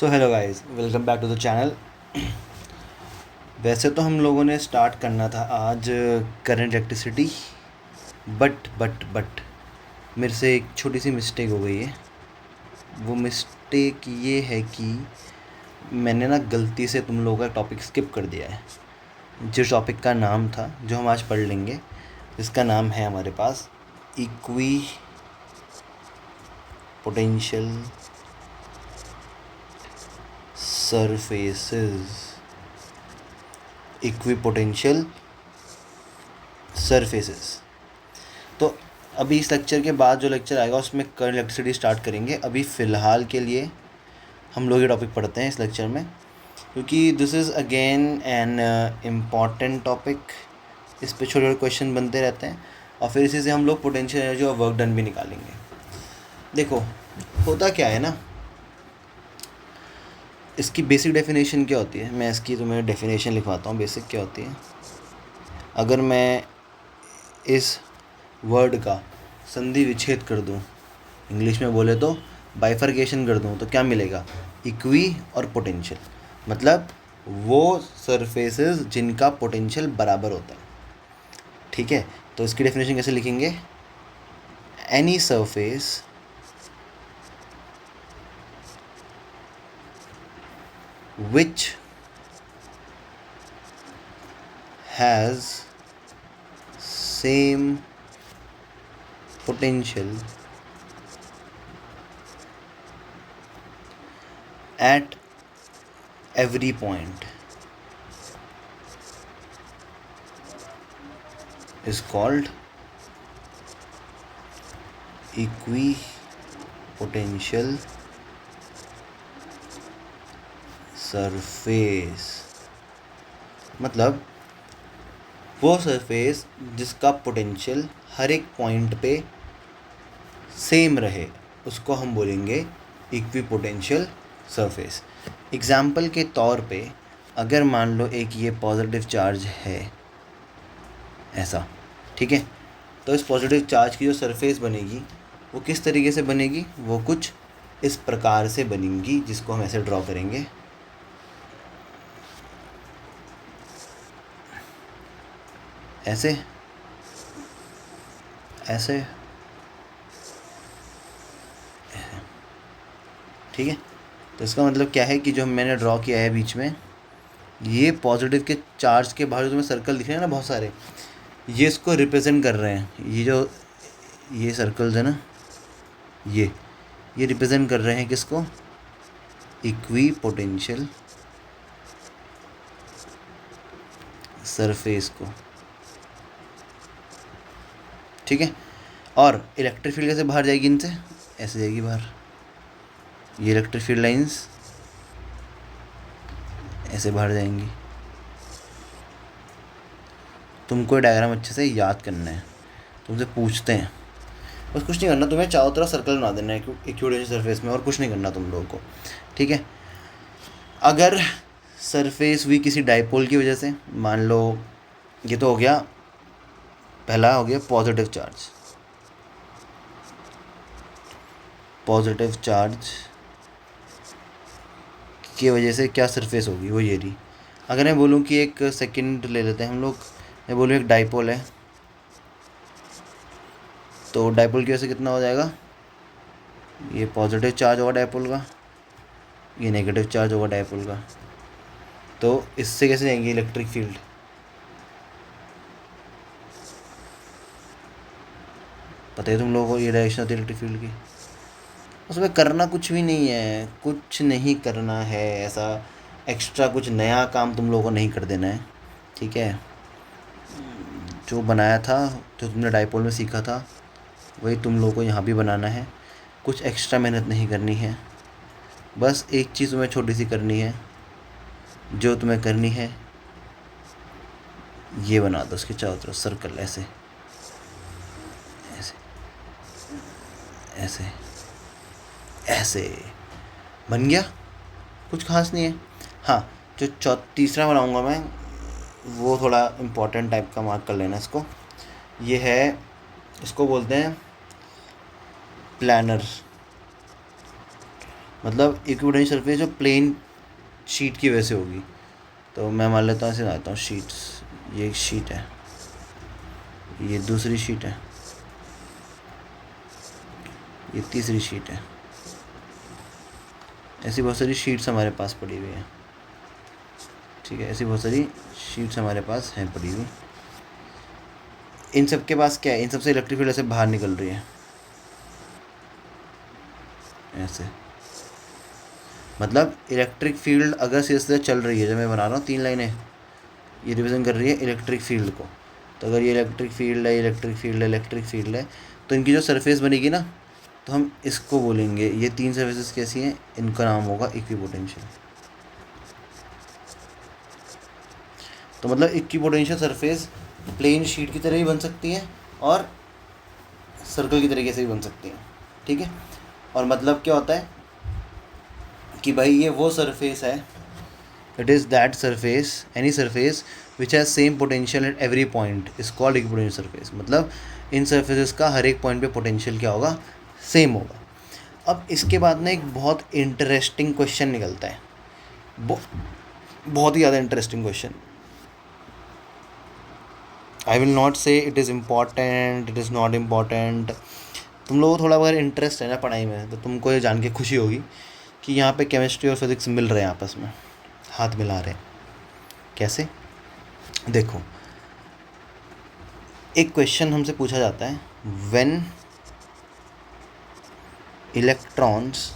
So hello guys, welcome back to the channel. वैसे तो हम लोगों ने स्टार्ट करना था आज करंट इलेक्ट्रिसिटी, बट मेरे से एक छोटी सी मिस्टेक हो गई है। वो मिस्टेक ये है कि मैंने ना गलती से तुम लोगों का टॉपिक स्किप कर दिया है। जिस टॉपिक का नाम था, जो हम आज पढ़ लेंगे, जिसका नाम है हमारे पास equipotential surfaces. Equipotential surfaces. तो अभी इस लेक्चर के बाद जो लेक्चर आएगा उसमें करंट इलेक्ट्रिसिटी स्टार्ट करेंगे। अभी फ़िलहाल के लिए हम लोग ये टॉपिक पढ़ते हैं इस लेक्चर में, क्योंकि this is again an important topic. इस पे छोटे छोटे क्वेश्चन बनते रहते हैं और फिर इसी से हम लोग पोटेंशियल एनर्जी और वर्क डन भी निकालेंगे। देखो, होता क्या है ना, इसकी बेसिक डेफिनेशन क्या होती है। मैं इसकी तुम्हें डेफिनेशन लिखवाता हूँ। बेसिक क्या होती है, अगर मैं इस वर्ड का संधि विच्छेद कर दूं, इंग्लिश में बोले तो बाइफर्केशन कर दूं, तो क्या मिलेगा? इक्वी और पोटेंशियल, मतलब वो सरफेसेस जिनका पोटेंशियल बराबर होता है। ठीक है, तो इसकी डेफिनेशन कैसे लिखेंगे? Any surface which has same potential at every point is called equipotential surface. मतलब वो सरफेस जिसका पोटेंशियल हर एक पॉइंट पे सेम रहे, उसको हम बोलेंगे इक्विपोटेंशियल सरफेस। एग्जाम्पल के तौर पे, अगर मान लो एक ये पॉजिटिव चार्ज है ऐसा, ठीक है, तो इस पॉजिटिव चार्ज की जो सरफेस बनेगी वो किस तरीके से बनेगी? वो कुछ इस प्रकार से बनेगी, जिसको हम ऐसे ड्रॉ करेंगे। ऐसे ऐसे, ठीक है। तो इसका मतलब क्या है कि जो मैंने ड्रॉ किया है बीच में, ये पॉजिटिव के चार्ज के बाहर जो तुम्हें सर्कल दिख रहे हैं ना बहुत सारे, ये इसको रिप्रेजेंट कर रहे हैं। ये सर्कल्स है ना, ये रिप्रेजेंट कर रहे हैं किसको? इक्विपोटेंशियल सरफेस को, ठीक है। और इलेक्ट्रिक फील्ड कैसे बाहर जाएगी? इनसे ऐसे जाएगी बाहर। ये इलेक्ट्रिक फील्ड लाइंस ऐसे बाहर जाएंगी। तुमको ये डायग्राम अच्छे से याद करना है। तुमसे पूछते हैं, बस कुछ नहीं करना, तुम्हें चारों तरफ सर्कल बना देना है इक्विपोटेंशियल सरफेस में, और कुछ नहीं करना तुम लोगों को, ठीक है। अगर सरफेस हुई किसी डाइपोल की वजह से, मान लो ये तो हो गया, पहला हो गया पॉजिटिव चार्ज। पॉजिटिव चार्ज की वजह से क्या सरफेस होगी? वो ये रही। अगर मैं बोलूँ कि एक सेकंड ले लेते हैं हम लोग, मैं बोलूँ एक डाइपोल है, तो डाइपोल की वजह से कितना हो जाएगा? ये पॉजिटिव चार्ज होगा डाइपोल का, ये नेगेटिव चार्ज होगा डाइपोल का। तो इससे कैसे जाएंगे इलेक्ट्रिक फील्ड? पता है तुम लोगों को ये डायरेक्शन होती है इलेक्ट्रिक फील्ड की। उसमें करना कुछ भी नहीं है, कुछ नहीं करना है, ऐसा एक्स्ट्रा कुछ नया काम तुम लोगों को नहीं कर देना है, ठीक है। जो बनाया था, जो तुमने डाइपोल में सीखा था, वही तुम लोगों को यहाँ भी बनाना है। कुछ एक्स्ट्रा मेहनत नहीं करनी है। बस एक चीज़ तुम्हें छोटी सी करनी है, जो तुम्हें करनी है ये बना दो उसके चारों तरफ सर्कल, ऐसे ऐसे ऐसे ऐसे बन गया। कुछ खास नहीं है। हाँ, जो तीसरा बनाऊंगा मैं, वो थोड़ा इम्पोर्टेंट टाइप का, मार्क कर लेना इसको। ये है, इसको बोलते हैं प्लानर। मतलब इक्विपोटेंशियल सरफेस जो प्लेन शीट की वजह से होगी। तो मैं मान लेता हूँ, ऐसे लाता हूँ शीट्स, ये एक शीट है, ये दूसरी शीट है, ये तीसरी शीट है, ऐसी बहुत सारी शीट्स हमारे पास पड़ी हुई हैं। ठीक है, ऐसी बहुत सारी शीट्स हमारे पास हैं पड़ी हुई। इन सब के पास क्या है, इन सब से इलेक्ट्रिक फील्ड ऐसे बाहर निकल रही है ऐसे। मतलब इलेक्ट्रिक फील्ड अगर सीधे चल रही है, जब मैं बना रहा हूँ 3 लाइनें, ये रिप्रेजेंट कर रही है इलेक्ट्रिक फील्ड को। तो अगर ये इलेक्ट्रिक फील्ड है, इलेक्ट्रिक फील्ड है, इलेक्ट्रिक फील्ड है, तो इनकी जो सरफेस बनेगी ना, तो हम इसको बोलेंगे, ये 3 सरफेसेस कैसी हैं, इनका नाम होगा इक्विपोटेंशियल। तो मतलब इक्विपोटेंशियल सरफेस प्लेन शीट की तरह भी बन सकती है और सर्कल की तरीके से भी बन सकती है। ठीक है, और मतलब क्या होता है कि भाई ये वो सरफेस है, it is that surface, any surface which has same potential at every point is called equipotential surface. मतलब इन सरफेसेस का हर एक पॉइंट पे पोटेंशियल क्या होगा, सेम होगा। अब इसके बाद ना एक बहुत इंटरेस्टिंग क्वेश्चन निकलता है, बहुत ही ज़्यादा interesting question. I will not say it is important, it is not important. तुम लोगों को थोड़ा अगर इंटरेस्ट है ना पढ़ाई में, तो तुमको ये जान के खुशी होगी कि यहाँ पे केमिस्ट्री और फिजिक्स मिल रहे हैं, आपस में हाथ मिला रहे हैं। कैसे, देखो, एक क्वेश्चन हमसे पूछा जाता है, when electrons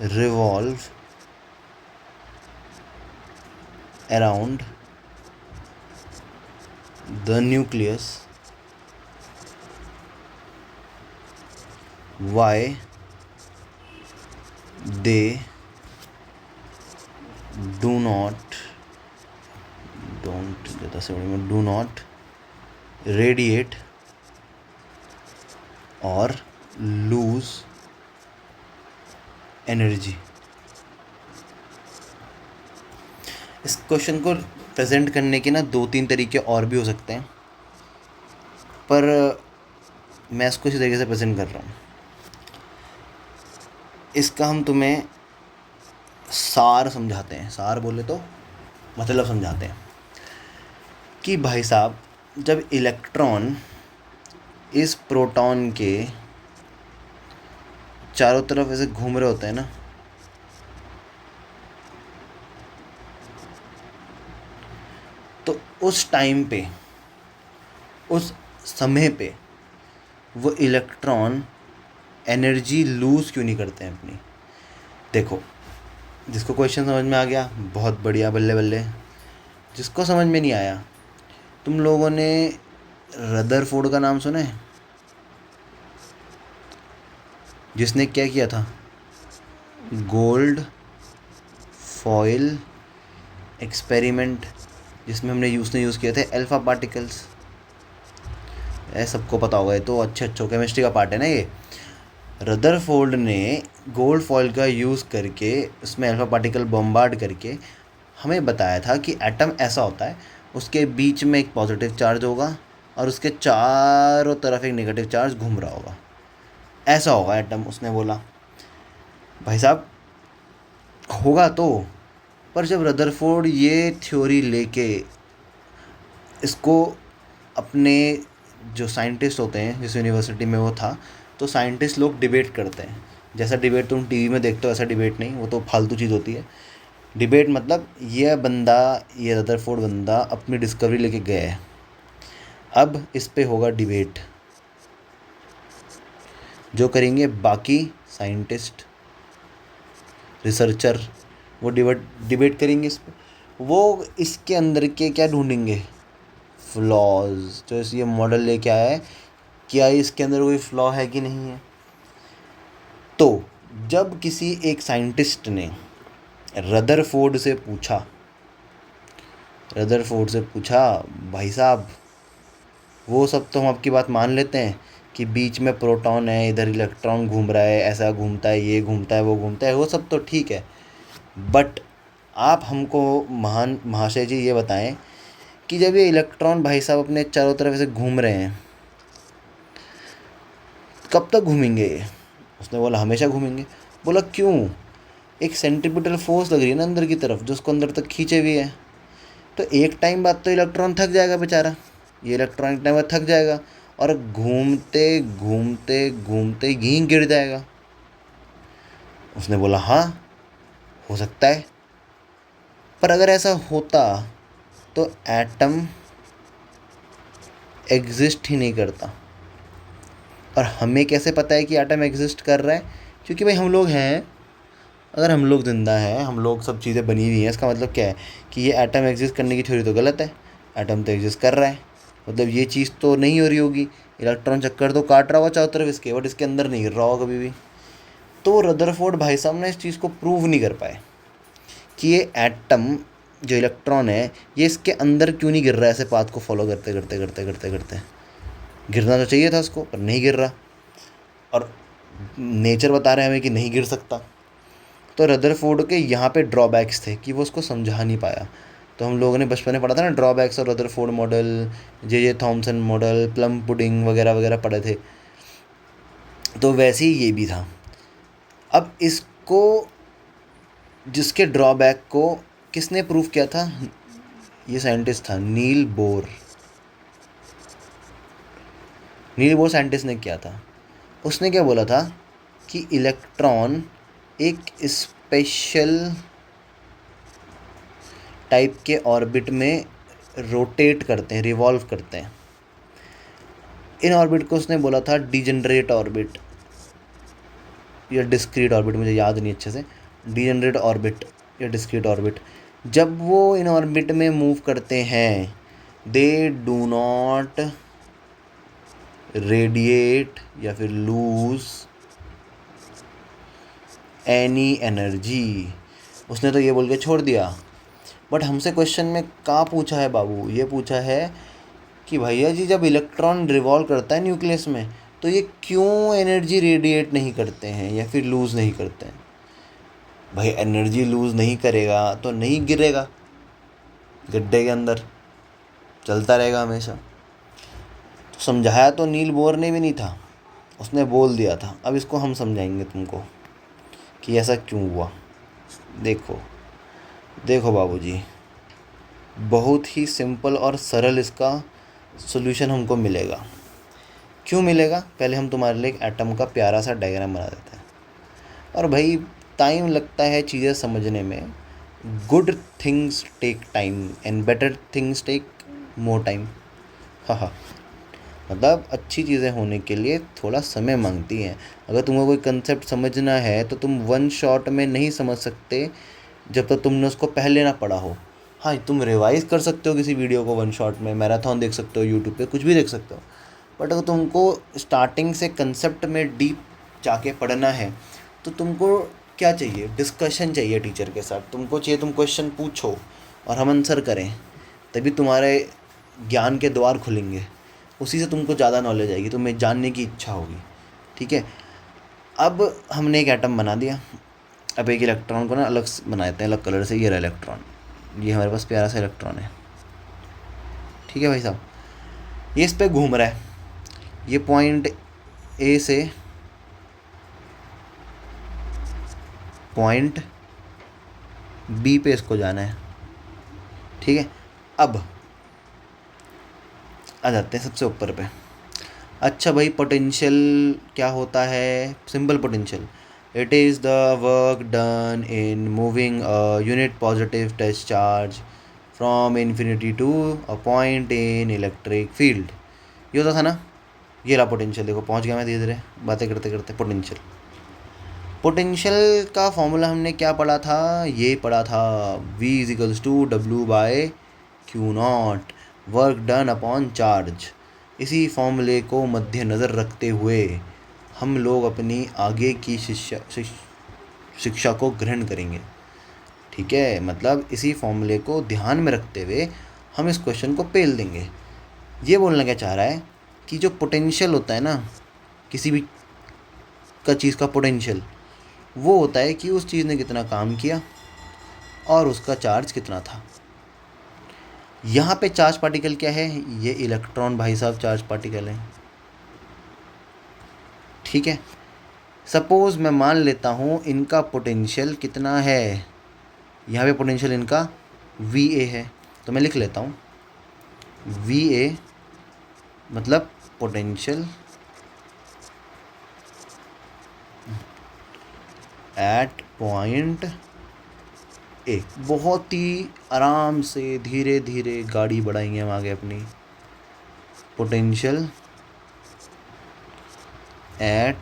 revolve around the nucleus, why they do not radiate or lose energy। इस क्वेश्चन को प्रेजेंट करने के ना 2-3 तरीके और भी हो सकते हैं, पर मैं इसको इसी तरीके से प्रेजेंट कर रहा हूँ। इसका हम तुम्हें सार समझाते हैं, सार बोले तो मतलब समझाते हैं कि भाई साहब, जब इलेक्ट्रॉन इस प्रोटॉन के चारों तरफ ऐसे घूम रहे होते हैं ना, तो उस टाइम पे, उस समय पे वो इलेक्ट्रॉन एनर्जी लूज़ क्यों नहीं करते हैं अपनी। देखो, जिसको क्वेश्चन समझ में आ गया बहुत बढ़िया, बल्ले बल्ले। जिसको समझ में नहीं आया, तुम लोगों ने रदरफोर्ड का नाम सुना है, जिसने क्या किया था, गोल्ड फॉइल एक्सपेरिमेंट, जिसमें हमने यूज़ किए थे अल्फ़ा पार्टिकल्स। सबको पता होगा, ये तो अच्छे केमिस्ट्री का पार्ट है ना ये। रदरफोर्ड ने गोल्ड फॉइल का यूज़ करके उसमें अल्फ़ा पार्टिकल बम्बार्ड करके हमें बताया था कि एटम ऐसा होता है, उसके बीच में एक पॉजिटिव चार्ज होगा और उसके चारों तरफ एक नेगेटिव चार्ज घूम रहा होगा, ऐसा होगा एटम, उसने बोला। भाई साहब, होगा तो, पर जब रदरफोर्ड ये थ्योरी लेके इसको अपने जो साइंटिस्ट होते हैं, जिस यूनिवर्सिटी में वो था, तो साइंटिस्ट लोग डिबेट करते हैं। जैसा डिबेट तुम टीवी में देखते हो ऐसा डिबेट नहीं, वो तो फालतू चीज़ होती है। डिबेट मतलब ये बंदा, ये रदरफोर्ड बंदा अपनी डिस्कवरी लेके गया है, अब इस पे होगा डिबेट, जो करेंगे बाकी साइंटिस्ट, रिसर्चर, वो डिबेट करेंगे इस पे। वो इसके अंदर के क्या ढूंढेंगे, फ्लॉज, जो ये मॉडल लेके आया है, क्या इसके अंदर कोई फ्लॉ है कि नहीं है। तो जब किसी एक साइंटिस्ट ने रदरफोर्ड से पूछा, भाई साहब, वो सब तो हम आपकी बात मान लेते हैं कि बीच में प्रोटॉन है, इधर इलेक्ट्रॉन घूम रहा है, ऐसा घूमता है, ये घूमता है, वो घूमता है, वो सब तो ठीक है, बट आप हमको महाशय जी ये बताएं कि जब ये इलेक्ट्रॉन भाई साहब अपने चारों तरफ ऐसे घूम रहे हैं, कब तक घूमेंगे ये, उसने बोला हमेशा घूमेंगे। बोला क्यों? एक सेंट्रीपिटल फोर्स लग रही है ना अंदर की तरफ, जो उसको अंदर तक खींचे हुए है। तो एक टाइम बाद तो इलेक्ट्रॉन थक जाएगा बेचारा, ये इलेक्ट्रॉन एक टाइम बाद थक जाएगा और घूमते घूमते घूमते यहीं गिर जाएगा। उसने बोला हाँ, हो सकता है, पर अगर ऐसा होता तो एटम एग्जिस्ट ही नहीं करता। और हमें कैसे पता है कि एटम एग्जिस्ट कर रहा है? क्योंकि भाई हम लोग हैं। अगर हम लोग ज़िंदा हैं, हम लोग सब चीज़ें बनी हुई हैं, इसका मतलब क्या है कि ये एटम एग्जिस्ट करने की थ्योरी तो गलत है। एटम तो एग्जिस्ट कर रहा है, मतलब ये चीज़ तो नहीं हो रही होगी। इलेक्ट्रॉन चक्कर तो काट रहा होगा चारों तरफ इसके, बट इसके अंदर नहीं गिर रहा होगा कभी भी। तो रदरफोर्ड भाई साहब ने इस चीज़ को प्रूव नहीं कर पाए कि ये एटम जो इलेक्ट्रॉन है ये इसके अंदर क्यों नहीं गिर रहा है, ऐसे पाथ को फॉलो करते करते करते करते करते। गिरना तो चाहिए था उसको, पर नहीं गिर रहा, और नेचर बता रहे हैं हमें कि नहीं गिर सकता। तो रदरफोर्ड के यहाँ पे ड्रॉबैक्स थे कि वो उसको समझा नहीं पाया। तो हम लोगों ने बचपन में पढ़ा था ना ड्रॉबैक्स और Rutherford model, J Thomson model, plum pudding वगैरह वगैरह पढ़े थे। तो वैसे ही ये भी था। अब इसको, जिसके ड्रॉबैक को किसने प्रूव किया था? ये साइंटिस्ट था Niels Bohr. Niels Bohr scientist ने किया था। उसने क्या बोला था कि इलेक्ट्रॉन एक स्पेशल टाइप के ऑर्बिट में रोटेट करते हैं, रिवॉल्व करते हैं। इन ऑर्बिट को उसने बोला था डिजनरेट ऑर्बिट या डिस्क्रीट ऑर्बिट, मुझे याद नहीं अच्छे से, डिजनरेट ऑर्बिट या डिस्क्रीट ऑर्बिट। जब वो इन ऑर्बिट में मूव करते हैं, दे डू नॉट रेडिएट या फिर लूज एनी एनर्जी। उसने तो ये बोल के छोड़ दिया, बट हमसे क्वेश्चन में कहाँ पूछा है बाबू? ये पूछा है कि भैया जी जब इलेक्ट्रॉन रिवॉल्व करता है न्यूक्लियस में तो ये क्यों एनर्जी रेडिएट नहीं करते हैं या फिर लूज़ नहीं करते हैं? भाई एनर्जी लूज़ नहीं करेगा तो नहीं गिरेगा गड्ढे के अंदर, चलता रहेगा हमेशा। तो समझाया तो नील बोर ने भी नहीं था, उसने बोल दिया था। अब इसको हम समझाएंगे तुमको कि ऐसा क्यों हुआ। देखो देखो बाबूजी, बहुत ही सिंपल और सरल इसका सॉल्यूशन हमको मिलेगा। क्यों मिलेगा? पहले हम तुम्हारे लिए एक एटम का प्यारा सा डायग्राम बना देते हैं। और भाई टाइम लगता है चीज़ें समझने में। Good things take time and better things take more time. हाँ हाँ, मतलब अच्छी चीज़ें होने के लिए थोड़ा समय मांगती हैं। अगर तुमको कोई कंसेप्ट समझना है तो तुम वन शॉट में नहीं समझ सकते जब तक तुमने उसको पहले ना पढ़ा हो। हाँ, तुम रिवाइज कर सकते हो किसी वीडियो को वन शॉट में, मैराथन देख सकते हो, यूट्यूब पे कुछ भी देख सकते हो। बट अगर तुमको स्टार्टिंग से कंसेप्ट में डीप जाके पढ़ना है तो तुमको क्या चाहिए? डिस्कशन चाहिए टीचर के साथ। तुमको चाहिए तुम क्वेश्चन पूछो और हम आंसर करें, तभी तुम्हारे ज्ञान के द्वार खुलेंगे। उसी से तुमको ज़्यादा नॉलेज आएगी, तुम्हें जानने की इच्छा होगी। ठीक है, अब हमने एक एटम बना दिया। अब एक इलेक्ट्रॉन को ना अलग बनाते हैं, अलग कलर से। ये रहा इलेक्ट्रॉन, ये हमारे पास प्यारा सा इलेक्ट्रॉन है। ठीक है भाई साहब, ये इस पर घूम रहा है। ये पॉइंट ए से पॉइंट बी पे इसको जाना है। ठीक है, अब आ जाते हैं सबसे ऊपर पे। अच्छा भाई, पोटेंशियल क्या होता है? Simple potential, it is the work done in moving a unit positive test charge from infinity to a point in electric field. ये होता था ना, ये रहा पोटेंशियल। देखो पहुंच गया मैं धीरे धीरे बातें करते करते। पोटेंशियल, पोटेंशियल का फॉर्मूला हमने क्या पढ़ा था? ये पढ़ा था V is equals to W by Q naught, work done upon charge. इसी फॉर्मूले को मद्देनज़र रखते हुए हम लोग अपनी आगे की शिक्षा को ग्रहण करेंगे। ठीक है, मतलब इसी फॉर्मूले को ध्यान में रखते हुए हम इस क्वेश्चन को पेल देंगे। ये बोलना क्या चाह रहा है कि जो पोटेंशियल होता है ना, किसी भी का चीज़ का पोटेंशियल, वो होता है कि उस चीज़ ने कितना काम किया और उसका चार्ज कितना था। यहाँ पे चार्ज पार्टिकल क्या है? ये इलेक्ट्रॉन भाई साहब चार्ज पार्टिकल है। ठीक है, सपोज़ मैं मान लेता हूँ इनका पोटेंशियल कितना है, यहाँ पे पोटेंशियल इनका VA है, तो मैं लिख लेता हूँ VA मतलब पोटेंशियल एट पॉइंट ए। बहुत ही आराम से धीरे धीरे गाड़ी बढ़ाएंगे हम आगे अपनी। पोटेंशियल एट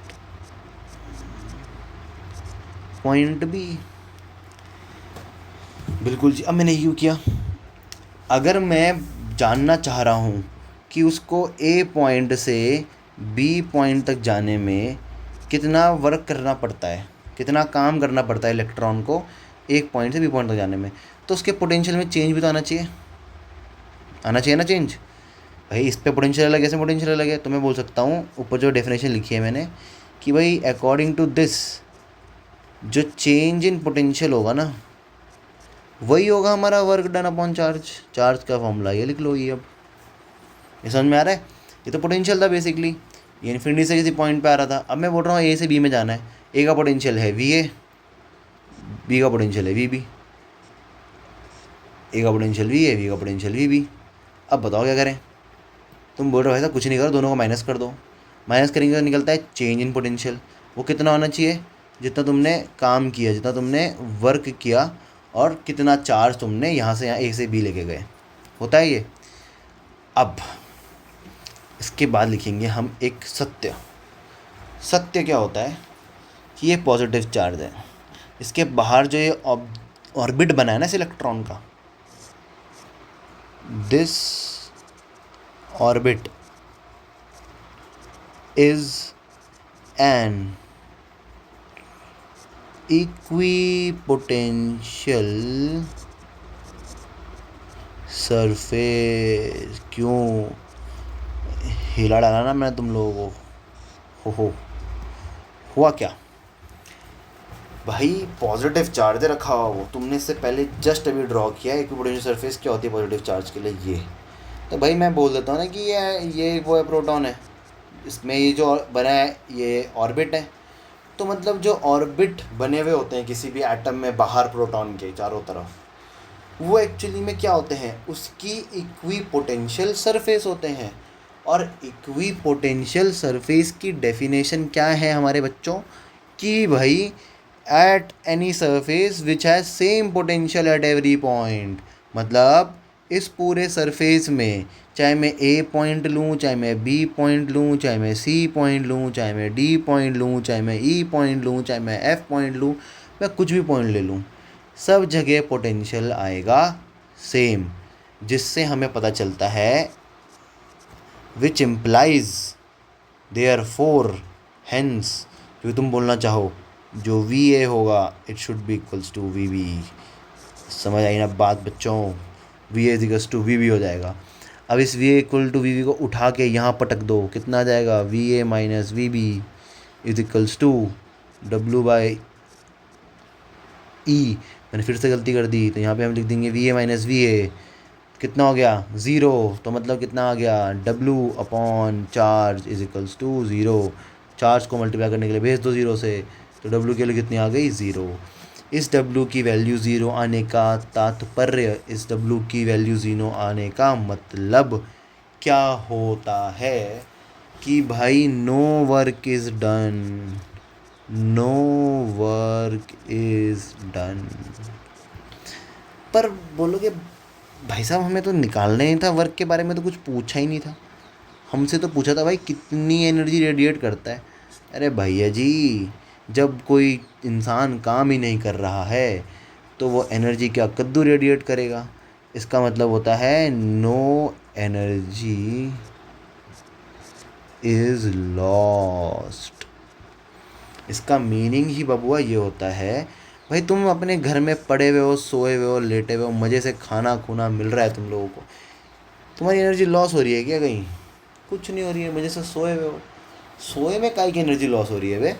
पॉइंट बी, बिल्कुल जी। अब मैंने यूँ किया, अगर मैं जानना चाह रहा हूँ कि उसको A पॉइंट से B पॉइंट तक जाने में कितना वर्क करना पड़ता है, कितना काम करना पड़ता है इलेक्ट्रॉन को एक पॉइंट से B पॉइंट तक जाने में, तो उसके पोटेंशियल में चेंज भी तो आना चाहिए ना चेंज। भाई इस पे पोटेंशियल अलग है, ऐसे पोटेंशियल अलग है, तो मैं बोल सकता हूँ ऊपर जो डेफिनेशन लिखी है मैंने कि भाई अकॉर्डिंग टू दिस जो चेंज इन पोटेंशियल होगा ना वही होगा हमारा work done upon charge. Charge का फॉर्मूला ये लिख लो। ये अब ये समझ में आ रहा है? ये तो पोटेंशियल था बेसिकली, ये इन्फिनिटी से किसी पॉइंट पे आ रहा था। अब मैं बोल रहा हूँ A से B में जाना है। A का पोटेंशियल है VA, B का पोटेंशियल है VB। A का पोटेंशियल VA, B का पोटेंशियल VB। अब बताओ क्या करें? तुम बोल रहे हो ऐसा कुछ नहीं करो, दोनों को माइनस कर दो। माइनस करेंगे तो निकलता है चेंज इन पोटेंशियल। वो कितना होना चाहिए? जितना तुमने काम किया, जितना तुमने वर्क किया और कितना चार्ज तुमने यहाँ से यहाँ A से B लेके गए, होता है ये। अब इसके बाद लिखेंगे हम एक सत्य। सत्य क्या होता है कि ये पॉजिटिव चार्ज है, इसके बाहर जो ये ऑर्बिट बना है ना इस इलेक्ट्रॉन का, this orbit is an equipotential surface. क्यों हिला डाला ना मैं तुम लोगों को? हो हुआ क्या भाई? पॉजिटिव चार्ज रखा हुआ वो तुमने इससे पहले जस्ट अभी ड्रॉ किया। इक्विपोटेंशियल सरफेस क्या होती है पॉजिटिव चार्ज के लिए? ये तो भाई मैं बोल देता हूँ ना कि ये वो है, प्रोटॉन है, इसमें ये जो बना है ये ऑर्बिट है। तो मतलब जो ऑर्बिट बने हुए होते हैं किसी भी एटम में बाहर प्रोटॉन के चारों तरफ, वो एक्चुअली में क्या होते हैं? उसकी इक्विपोटेंशियल सरफेस होते हैं। और इक्विपोटेंशियल सरफेस की डेफिनेशन क्या है हमारे बच्चों? कि भाई at any surface which has same potential at every point. मतलब इस पूरे सरफेस में चाहे मैं A पॉइंट लूँ, चाहे मैं B पॉइंट लूँ, चाहे मैं C पॉइंट लूँ, चाहे मैं D पॉइंट लूँ, चाहे मैं E पॉइंट लूँ, चाहे मैं F पॉइंट लूँ, मैं कुछ भी पॉइंट ले लूँ, सब जगह पोटेंशियल आएगा सेम। जिससे हमें पता चलता है which implies therefore hence, क्योंकि तुम बोलना चाहो जो VA होगा it should be equals to VB। समझ आई ना बात बच्चों? VA is equals to VB हो जाएगा। अब इस VA इक्वल टू VB को उठा के यहाँ पटक दो, कितना आ जाएगा? VA minus VB is equals to W/E। मैंने फिर से गलती कर दी, तो यहाँ पे हम लिख देंगे VA माइनस VA, कितना हो गया? 0। तो मतलब कितना आ गया? W/चार्ज इज इक्वल्स टू 0। चार्ज को मल्टीप्लाई करने के लिए भेज दो 0 से, तो W के लिए कितनी आ गई? 0। इस W की वैल्यू 0 आने का तात्पर्य, इस W की वैल्यू 0 आने का मतलब क्या होता है कि भाई no work is done, no work is done. पर बोलोगे भाई साहब हमें तो निकालना ही था, वर्क के बारे में तो कुछ पूछा ही नहीं था। हमसे तो पूछा था भाई कितनी एनर्जी रेडिएट करता है। अरे भैया जी, जब कोई इंसान काम ही नहीं कर रहा है तो वो एनर्जी क्या कद्दू रेडिएट करेगा? इसका मतलब होता है नो एनर्जी इज लॉस्ट। इसका मीनिंग ही बबुआ ये होता है भाई तुम अपने घर में पड़े हुए हो, सोए हुए हो, लेटे हुए हो, मज़े से खाना खूना मिल रहा है तुम लोगों को, तुम्हारी एनर्जी लॉस हो रही है क्या कहीं? कुछ नहीं हो रही है, मज़े से सोए हुए हो। सोए में काहे की एनर्जी लॉस हो रही है बे?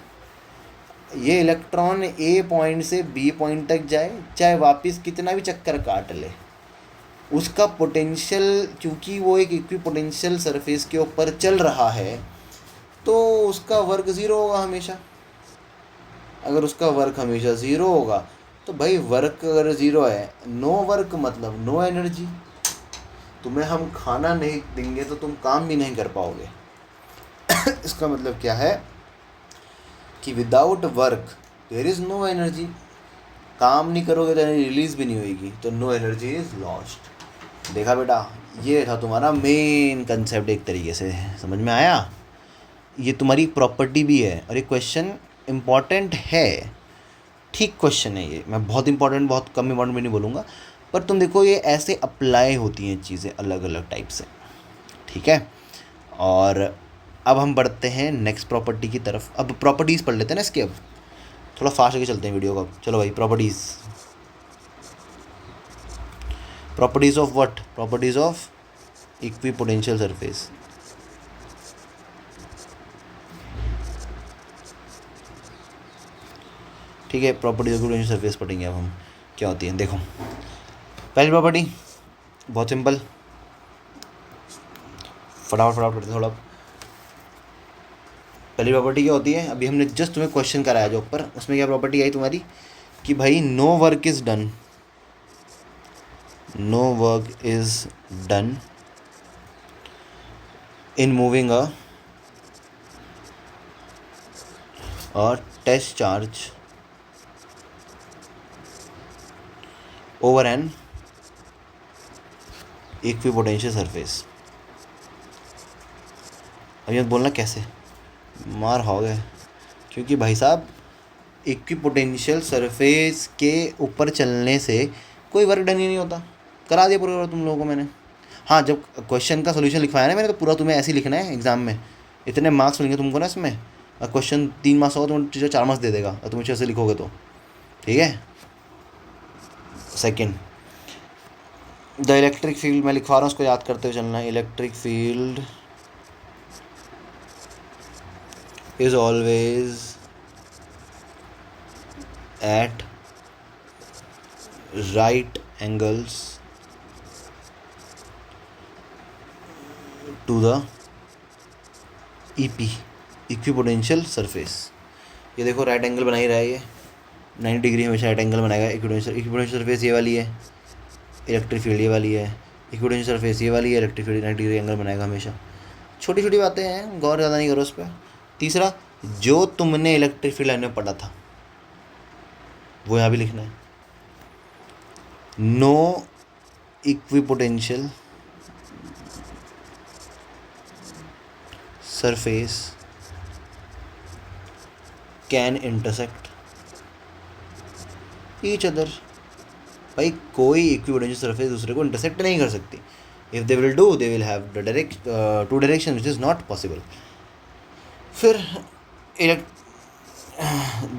ये इलेक्ट्रॉन A पॉइंट से B पॉइंट तक जाए, चाहे वापस कितना भी चक्कर काट ले, उसका पोटेंशियल, क्योंकि वो एक इक्विपोटेंशियल सरफेस के ऊपर चल रहा है, तो उसका वर्क 0 होगा हमेशा। अगर उसका वर्क हमेशा ज़ीरो होगा तो भाई वर्क अगर ज़ीरो है, नो वर्क मतलब नो एनर्जी। तुम्हें हम खाना नहीं देंगे तो तुम काम भी नहीं कर पाओगे। इसका मतलब क्या है कि without work there is no energy. काम नहीं करोगे तो एनर्जी रिलीज भी नहीं होगी, तो नो एनर्जी इज़ लॉस्ट। देखा बेटा, ये था तुम्हारा मेन कंसेप्ट। एक तरीके से समझ में आया। ये तुम्हारी प्रॉपर्टी भी है और ये क्वेश्चन इम्पॉर्टेंट है। ठीक क्वेश्चन है ये, मैं बहुत इंपॉर्टेंट बहुत कम इंपॉर्टेंट भी नहीं बोलूँगा, पर तुम देखो ये ऐसे अप्लाई होती हैं चीज़ें अलग अलग टाइप से। ठीक है, और अब हम बढ़ते हैं नेक्स्ट प्रॉपर्टी की तरफ। अब प्रॉपर्टीज़ पढ़ लेते हैं ना इसके। अब थोड़ा फास्ट आगे चलते हैं वीडियो का। चलो भाई, properties. Properties of what? Properties of equipotential surface. ठीक है, प्रॉपर्टीज ऑफ इक्विपोटेंशियल सरफेस पढ़ेंगे अब हम, क्या होती है। देखो, पहली प्रॉपर्टी बहुत सिंपल, फटाफट फटाफट करते हैं थोड़ा। पहली प्रॉपर्टी क्या होती है? अभी हमने जस्ट तुम्हें क्वेश्चन कराया जो ऊपर, उसमें क्या प्रॉपर्टी आई तुम्हारी कि भाई no work is done, no work is done in moving a test charge over an equipotential surface. अब ये बोलना कैसे, मार हो गए, क्योंकि भाई साहब इक्विपोटेंशियल सरफेस के ऊपर चलने से कोई वर्क डन ही नहीं होता। करा दिया पूरा तुम लोगों को मैंने। हाँ, जब क्वेश्चन का सोल्यूशन लिखवाया ना मैंने, तो पूरा तुम्हें ऐसे ही लिखना है एग्जाम में। इतने मार्क्स मिलेंगे तुमको ना इसमें। और क्वेश्चन 3 मार्क्स होगा तो टीचर 4 मार्क्स दे देगा और तुम अच्छे से लिखोगे तो। ठीक है। सेकेंड, द इलेक्ट्रिक फील्ड, मैं लिखवा रहा हूँ, उसको याद करते हुए चलना है। Electric field is always at right angles to the EP, equipotential surface. ये देखो राइट एंगल बना ही रहा है, ये 90 डिग्री हमेशा राइट एंगल बनाएगा। इक्विपोटेंशियल सरफेस ये वाली है, इलेक्ट्रिक फील्ड ये वाली है। इक्विपोटेंशियल सरफेस ये वाली है, इलेक्ट्रिक फील्ड 90 डिग्री एंगल बनाएगा हमेशा। छोटी छोटी बातें हैं, गौर ज़्यादा नहीं करो उस पर। तीसरा, जो तुमने इलेक्ट्रिक फील्ड लाइन में पढ़ा था वो यहाँ भी लिखना है। No equipotential surface can intersect each other. भाई कोई इक्विपोटेंशियल सरफेस दूसरे को इंटरसेक्ट नहीं कर सकती। If they will do, they will have two direction which is not possible. फिर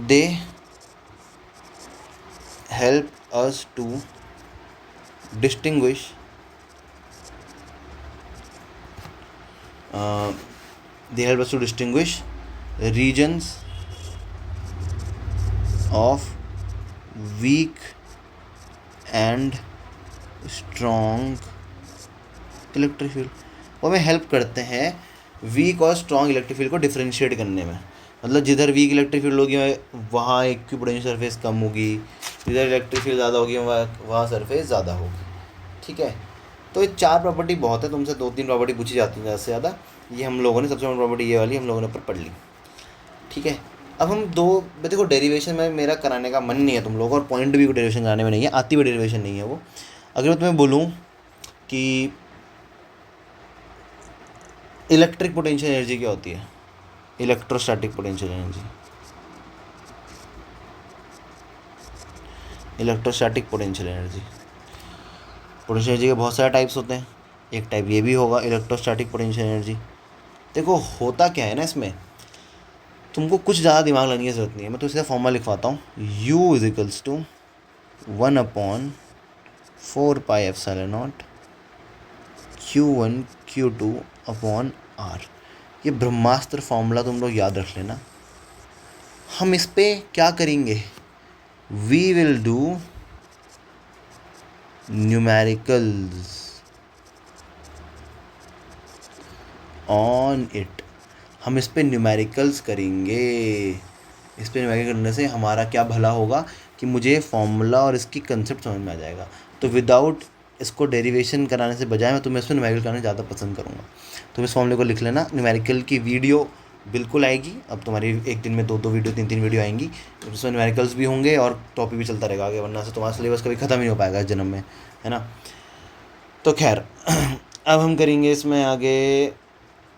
they help us to distinguish regions of weak and strong electric field. वो हमें हेल्प करते हैं वीक और स्ट्रॉन्ग इलेक्ट्रिक फील्ड को डिफ्रेंशिएट करने में। मतलब जिधर वीक इलेक्ट्रिक फील्ड होगी वहाँ इक्विपोटेंशियल सरफेस कम होगी, जिधर इलेक्ट्रिक फील्ड ज़्यादा होगी वहाँ सरफेस ज़्यादा होगी। ठीक है, तो ये 4 प्रॉपर्टी बहुत है, तुमसे 2-3 प्रॉपर्टी पूछी जाती हैं ज़्यादा से ज़्यादा। ये हम लोगों ने सबसे बड़ी प्रॉपर्टी ये वाली हम लोगों ने ऊपर पढ़ ली। ठीक है, अब हम देखो डेरिवेशन में मेरा कराने का मन नहीं है तुम लोगों को, और पॉइंट भी डेरिवेशन कराने में नहीं है, आती हुई डेरिवेशन नहीं है वो। अगर मैं तुम्हें बोलूँ कि इलेक्ट्रिक पोटेंशियल एनर्जी क्या होती है, electrostatic potential energy, electrostatic potential energy. Potential energy के बहुत सारे टाइप्स होते हैं, एक टाइप ये भी होगा इलेक्ट्रोस्टैटिक पोटेंशियल एनर्जी। देखो होता क्या है ना, इसमें तुमको कुछ ज़्यादा दिमाग लगाने की ज़रूरत नहीं है। मैं तो इसका फॉर्मूला लिखवाता हूँ। U is equals to 1/4πε0 Q1 Q2 upon R। ये ब्रह्मास्त्र फॉर्मूला तुम लोग याद रख लेना। हम इस पे क्या करेंगे, we will do numericals on it. हम इस पे न्यूमेरिकल्स करेंगे। इस पर न्यूमेरिकल करने से हमारा क्या भला होगा कि मुझे फॉर्मूला और इसकी कंसेप्ट समझ में आ जाएगा। तो विदाउट इसको डेरिवेशन कराने से बजाय मैं तुम्हें इसमें न्यूमेरिकल करना ज़्यादा पसंद करूँगा। तुम इस फॉर्मूले को लिख लेना। न्यूमेरिकल की वीडियो बिल्कुल आएगी, अब तुम्हारी एक दिन में 2-2 वीडियो 3-3 वीडियो आएंगी, तो उसमें न्यूमेरिकल्स भी होंगे और टॉपिक भी चलता रहेगा आगे, वरना से तुम्हारा सिलेबस कभी ख़त्म ही नहीं हो पाएगा इस जन्म में, है ना। तो खैर अब हम करेंगे इसमें आगे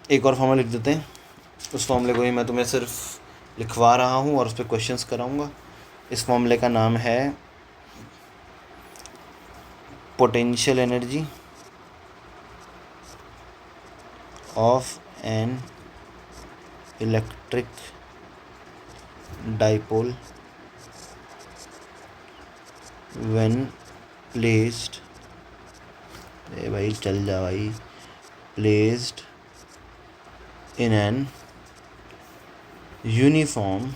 एक और फॉर्मूला लिख देते हैं। उस फॉर्मूले को ही मैं तुम्हें सिर्फ लिखवा रहा हूँ और उस पर क्वेश्चंस कराऊँगा। इस फॉर्मूले का नाम है potential energy of an electric dipole when placed, ए भाई चल जा भाई, placed in an uniform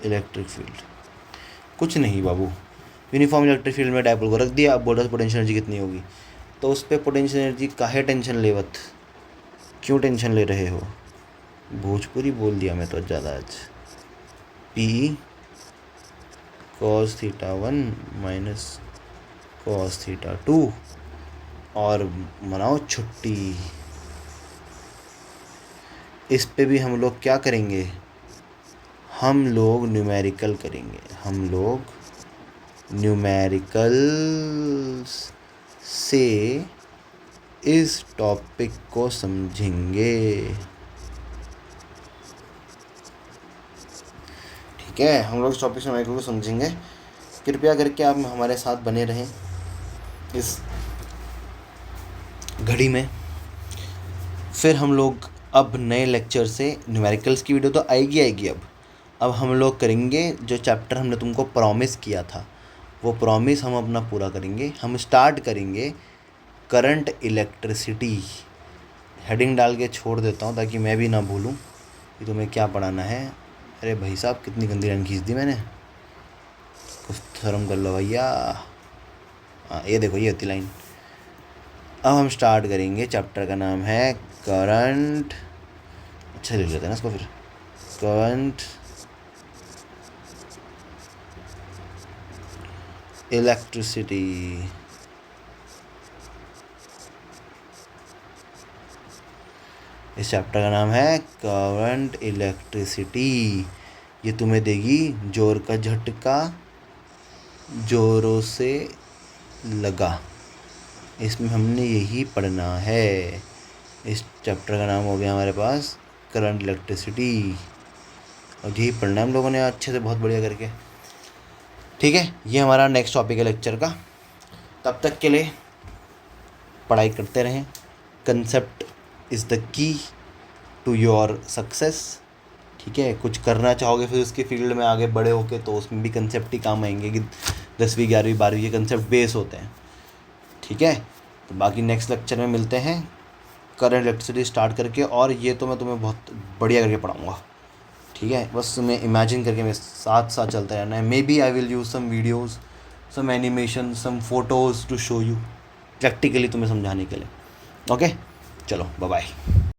electric field. कुछ नहीं बाबू, यूनिफॉर्म इलेक्ट्रिक फील्ड में डाइपोल को रख दिया, अब बोलो पोटेंशियल एनर्जी कितनी होगी। तो उस पर पोटेंशियल एनर्जी काहे टेंशन लेवत, क्यों टेंशन ले रहे हो, भोजपुरी बोल दिया मैं तो ज़्यादा आज। P cos theta 1 minus cos theta 2 और मनाओ छुट्टी। इस पे भी हम लोग क्या करेंगे, हम लोग न्यूमेरिकल करेंगे, हम लोग न्यूमेरिकल से इस टॉपिक को समझेंगे। ठीक है, हम लोग इस टॉपिक से न्यूमेरिकल को समझेंगे। कृपया करके आप हमारे साथ बने रहें इस घड़ी में। फिर हम लोग अब नए लेक्चर से, न्यूमेरिकल्स की वीडियो तो आएगी अब हम लोग करेंगे जो चैप्टर हमने तुमको प्रॉमिस किया था, वो प्रॉमिस हम अपना पूरा करेंगे। हम स्टार्ट करेंगे करंट इलेक्ट्रिसिटी। हेडिंग डाल के छोड़ देता हूँ ताकि मैं भी ना भूलूँ कि तुम्हें क्या पढ़ाना है। अरे भाई साहब कितनी गंदी लाइन खींच दी मैंने, कुछ शर्म कर लो भैया। हाँ ये देखो, ये होती लाइन। अब हम स्टार्ट करेंगे, चैप्टर का नाम है करंट, अच्छा लिख लेते हैं ना इसको फिर, करंट इलेक्ट्रिसिटी। इस चैप्टर का नाम है करंट इलेक्ट्रिसिटी। ये तुम्हें देगी जोर का झटका, जोरों से लगा, इसमें हमने यही पढ़ना है। इस चैप्टर का नाम हो गया हमारे पास करंट इलेक्ट्रिसिटी, और यही पढ़ना है हम लोगों ने अच्छे से, बहुत बढ़िया करके। ठीक है, ये हमारा नेक्स्ट टॉपिक है लेक्चर का। तब तक के लिए पढ़ाई करते रहें। Concept is the key to your success. ठीक है, कुछ करना चाहोगे फिर उसके फील्ड में आगे बड़े होके, तो उसमें भी कंसेप्ट ही काम आएंगे कि 10वीं 11वीं 12वीं के कंसेप्ट बेस होते हैं। ठीक है, तो बाकी नेक्स्ट लेक्चर में मिलते हैं करंट इलेक्ट्रिसिटी स्टार्ट करके, और ये तो मैं तुम्हें बहुत बढ़िया करके पढ़ाऊँगा। ठीक है, बस तुम्हें इमेजिन करके मेरे साथ साथ चलते रहना है। Maybe I will use some videos, some animation, some photos to show you, practically तुम्हें समझाने के लिए। ओके, चलो बाय बाय।